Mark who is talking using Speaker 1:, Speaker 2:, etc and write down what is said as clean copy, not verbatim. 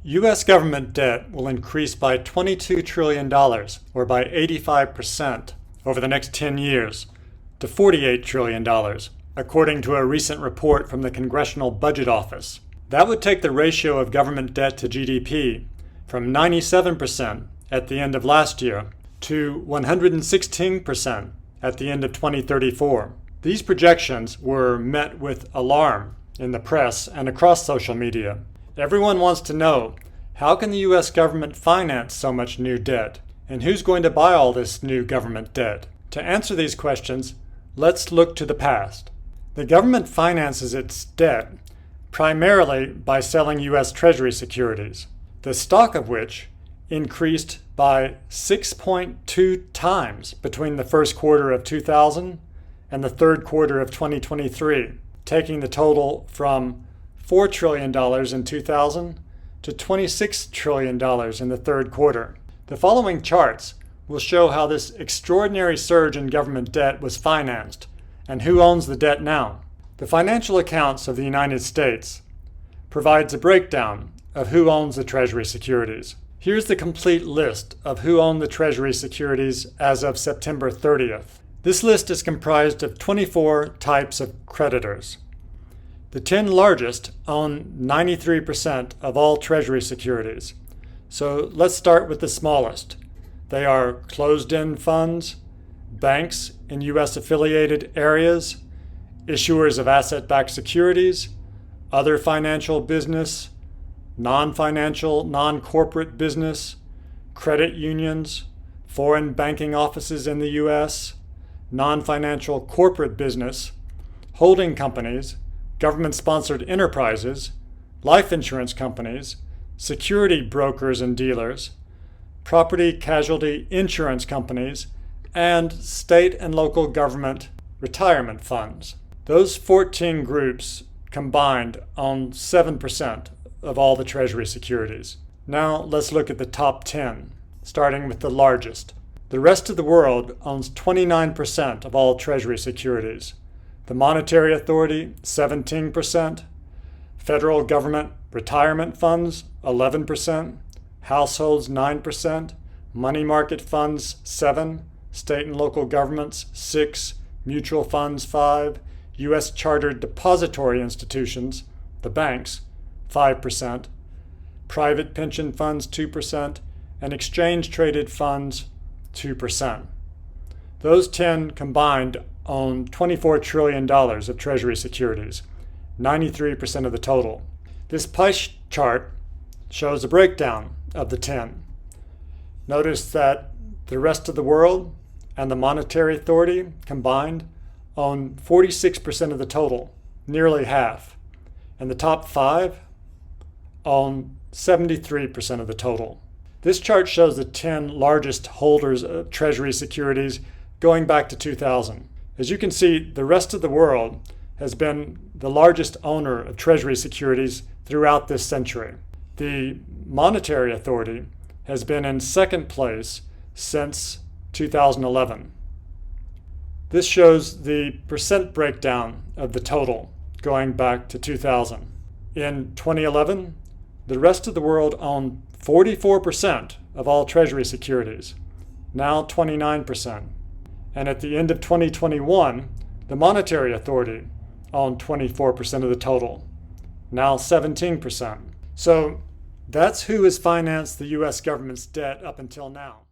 Speaker 1: U.S. government debt will increase by $22 trillion, or by 85%, over the next 10 years, to $48 trillion, according to a recent report from the Congressional Budget Office. That would take the ratio of government debt to GDP from 97% at the end of last year to 116% at the end of 2034. These projections were met with alarm in the press and across social media. Everyone wants to know, how can the U.S. government finance so much new debt? And who's going to buy all this new government debt? To answer these questions, let's look to the past. The government finances its debt primarily by selling U.S. Treasury securities, the stock of which increased by 6.2 times between the first quarter of 2000 and the third quarter of 2023, taking the total from $4 trillion in 2000 to $26 trillion in the third quarter. The following charts will show how this extraordinary surge in government debt was financed and who owns the debt now. The financial accounts of the United States provides a breakdown of who owns the Treasury securities. Here's the complete list of who owned the Treasury securities as of September 30th. This list is comprised of 24 types of creditors. The 10 largest own 93% of all Treasury securities. So let's start with the smallest. They are closed-end funds, banks in U.S. affiliated areas, issuers of asset-backed securities, other financial business, non-financial, non-corporate business, credit unions, foreign banking offices in the U.S., non-financial corporate business, holding companies, government-sponsored enterprises, life insurance companies, security brokers and dealers, property casualty insurance companies, and state and local government retirement funds. Those 14 groups combined own 7% of all the Treasury securities. Now let's look at the top 10, starting with the largest. The rest of the world owns 29% of all Treasury securities. The Monetary Authority, 17%, federal government retirement funds, 11%, households, 9%, money market funds, 7%, state and local governments, 6%, mutual funds, 5%, U.S. chartered depository institutions, the banks, 5%, private pension funds, 2%, and exchange-traded funds, 2%. Those 10 combined own $24 trillion of Treasury securities, 93% of the total. This pie chart shows a breakdown of the 10. Notice that the rest of the world and the Monetary Authority combined own 46% of the total, nearly half. And the top 5 own 73% of the total. This chart shows the 10 largest holders of Treasury securities going back to 2000. As you can see, the rest of the world has been the largest owner of Treasury securities throughout this century. The Monetary Authority has been in second place since 2011. This shows the percent breakdown of the total going back to 2000. In 2011, the rest of the world owned 44% of all Treasury securities, now 29%. And at the end of 2021, the Monetary Authority owned 24% of the total, now 17%. So that's who has financed the U.S. government's debt up until now.